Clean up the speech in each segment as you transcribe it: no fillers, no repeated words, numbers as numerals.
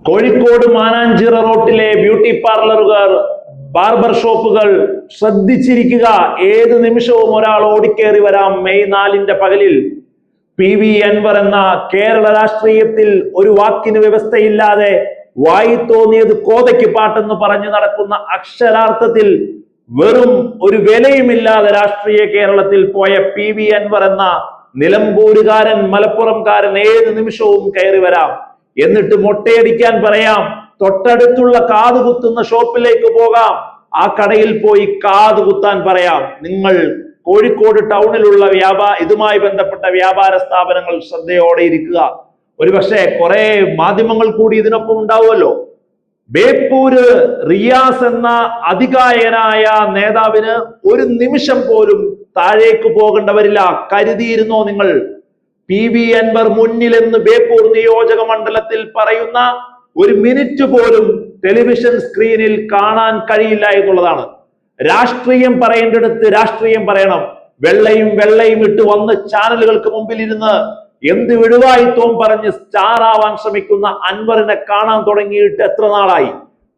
Kozhikode Mananchira റോട്ടിലെ beauty പാർലറുകാർ, barber ഷോപ്പുകൾ ശ്രദ്ധിച്ചിരിക്കുക. ഏത് നിമിഷവും ഒരാൾ ഓടിക്കേറി വരാം. മെയ് 4 പകലിൽ PV അൻവർ എന്ന കേരള രാഷ്ട്രീയത്തിൽ ഒരു വാക്കിന് വ്യവസ്ഥയില്ലാതെ വായി തോന്നിയത് കോതയ്ക്ക് പാട്ടെന്ന് പറഞ്ഞു നടക്കുന്ന, അക്ഷരാർത്ഥത്തിൽ വെറും ഒരു വിലയുമില്ലാതെ രാഷ്ട്രീയ കേരളത്തിൽ പോയ PV അൻവർ എന്ന നിലമ്പൂരുകാരൻ, മലപ്പുറംകാരൻ ഏത് നിമിഷവും കയറി വരാം. എന്നിട്ട് മൊട്ടയടിക്കാൻ പറയാം. തൊട്ടടുത്തുള്ള കാതുകുത്തുന്ന ഷോപ്പിലേക്ക് പോകാം. ആ കടയിൽ പോയി കാതുകുത്താൻ പറയാം. നിങ്ങൾ കോഴിക്കോട് ടൗണിലുള്ള ഇതുമായി ബന്ധപ്പെട്ട വ്യാപാര സ്ഥാപനങ്ങൾ ശ്രദ്ധയോടെ ഇരിക്കുക. ഒരുപക്ഷെ കുറെ മാധ്യമങ്ങൾ കൂടി ഇതിനൊപ്പം ഉണ്ടാവുമല്ലോ. ബേപ്പൂര് റിയാസ് എന്ന അതികായനായ നേതാവിന് ഒരു നിമിഷം പോലും താഴേക്ക് പോകേണ്ടവരില്ല. കരുതിയിരുന്നോ നിങ്ങൾ? PV അൻവർ മുന്നിലെന്ന് ബേപ്പൂർ നിയോജക മണ്ഡലത്തിൽ പറയുന്ന ഒരു മിനിറ്റ് പോലും ടെലിവിഷൻ സ്ക്രീനിൽ കാണാൻ കഴിയില്ല എന്നുള്ളതാണ്. രാഷ്ട്രീയം പറയേണ്ടടുത്ത് രാഷ്ട്രീയം പറയണം. വെള്ളയും ഇട്ട് വന്ന് ചാനലുകൾക്ക് മുമ്പിൽ ഇരുന്ന് എന്ത് വിടുവായിത്തോം പറഞ്ഞ് സ്റ്റാർ ആവാൻ ശ്രമിക്കുന്ന അൻവറിനെ കാണാൻ തുടങ്ങിയിട്ട് എത്ര നാളായി?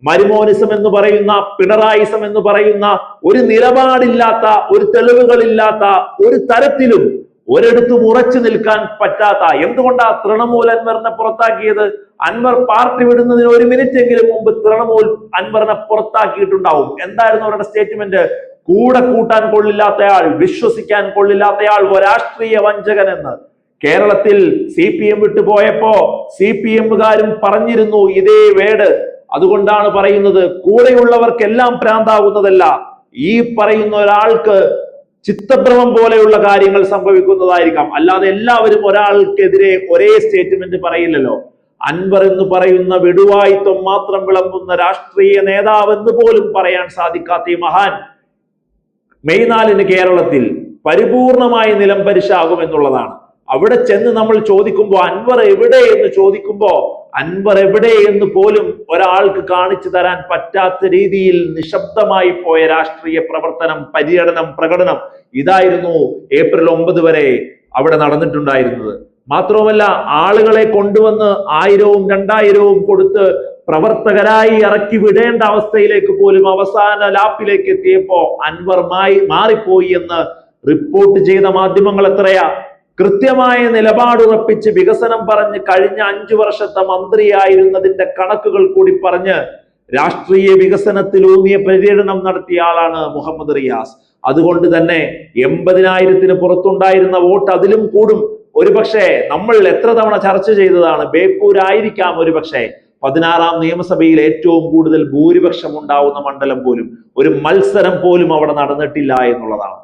മരുമോനിസം എന്ന് പറയുന്ന, പിണറായിസം എന്ന് പറയുന്ന ഒരു നിലപാടില്ലാത്ത, ഒരു തെളിവുകളില്ലാത്ത, ഒരു തരത്തിലും ഒരിടത്തും ഉറച്ചു നിൽക്കാൻ പറ്റാത്ത, എന്തുകൊണ്ടാ തൃണമൂൽ അൻവറിനെ പുറത്താക്കിയത്? അൻവർ പാർട്ടി വിടുന്നതിന് ഒരു മിനിറ്റ് എങ്കിലും മുമ്പ് തൃണമൂൽ അൻവറിനെ പുറത്താക്കിയിട്ടുണ്ടാവും. എന്തായിരുന്നു അവരുടെ സ്റ്റേറ്റ്മെന്റ്? കൂടെ കൂട്ടാൻ കൊള്ളില്ലാത്തയാൾ, വിശ്വസിക്കാൻ കൊള്ളില്ലാത്തയാൾ, രാഷ്ട്രീയ വഞ്ചകൻ എന്ന്. കേരളത്തിൽ CPM വിട്ടുപോയപ്പോ CPMകാരും പറഞ്ഞിരുന്നു ഇതേ വേട്. അതുകൊണ്ടാണ് പറയുന്നത്, കൂടെയുള്ളവർക്കെല്ലാം ഭ്രാന്താകുന്നതല്ല, ഈ പറയുന്ന ഒരാൾക്ക് ചിത്തഭ്രമം പോലെയുള്ള കാര്യങ്ങൾ സംഭവിക്കുന്നതായിരിക്കാം. അല്ലാതെ എല്ലാവരും ഒരാൾക്കെതിരെ ഒരേ സ്റ്റേറ്റ്മെന്റ് പറയില്ലല്ലോ. അൻവർ എന്ന് പറയുന്ന വിടുവായിത്വം മാത്രം വിളമ്പുന്ന രാഷ്ട്രീയ നേതാവ് എന്ന് പോലും പറയാൻ സാധിക്കാത്ത ഈ മഹാൻ മെയ് 4 കേരളത്തിൽ പരിപൂർണമായി നിലംപരിശാകും എന്നുള്ളതാണ്. അവിടെ ചെന്ന് നമ്മൾ ചോദിക്കുമ്പോൾ അൻവർ എവിടെ എന്ന് ചോദിക്കുമ്പോൾ അൻവർ എവിടെ എന്ന് പോലും ഒരാൾക്ക് കാണിച്ചു തരാൻ പറ്റാത്ത രീതിയിൽ നിശബ്ദമായി പോയ രാഷ്ട്രീയ പ്രവർത്തനം, പര്യടനം, പ്രകടനം ഇതായിരുന്നു ഏപ്രിൽ 9 വരെ അവിടെ നടന്നിട്ടുണ്ടായിരുന്നത്. മാത്രവുമല്ല, ആളുകളെ കൊണ്ടുവന്ന് 1000-ഉം 2000-ഉം കൊടുത്ത് പ്രവർത്തകരായി ഇറക്കി വിടേണ്ട അവസ്ഥയിലേക്ക് പോലും അവസാന ലാപ്പിലേക്ക് എത്തിയപ്പോ അൻവർ മാറിപ്പോയി എന്ന് റിപ്പോർട്ട് ചെയ്ത മാധ്യമങ്ങൾ എത്രയാ? കൃത്യമായ നിലപാടുറപ്പിച്ച് വികസനം പറഞ്ഞ് കഴിഞ്ഞ 5 വർഷത്തെ മന്ത്രിയായിരുന്നതിന്റെ കണക്കുകൾ കൂടി പറഞ്ഞ് രാഷ്ട്രീയ വികസനത്തിലൂന്നിയ പര്യടനം നടത്തിയ ആളാണ് മുഹമ്മദ് റിയാസ്. അതുകൊണ്ട് തന്നെ 80,000-ന് പുറത്തുണ്ടായിരുന്ന വോട്ട് അതിലും കൂടും. ഒരുപക്ഷെ നമ്മൾ എത്ര തവണ ചർച്ച ചെയ്തതാണ്, ബേപ്പൂരായിരിക്കാം ഒരുപക്ഷെ 16ാം നിയമസഭയിൽ ഏറ്റവും കൂടുതൽ ഭൂരിപക്ഷം ഉണ്ടാവുന്ന മണ്ഡലം പോലും. ഒരു മത്സരം പോലും അവിടെ നടന്നിട്ടില്ല എന്നുള്ളതാണ്.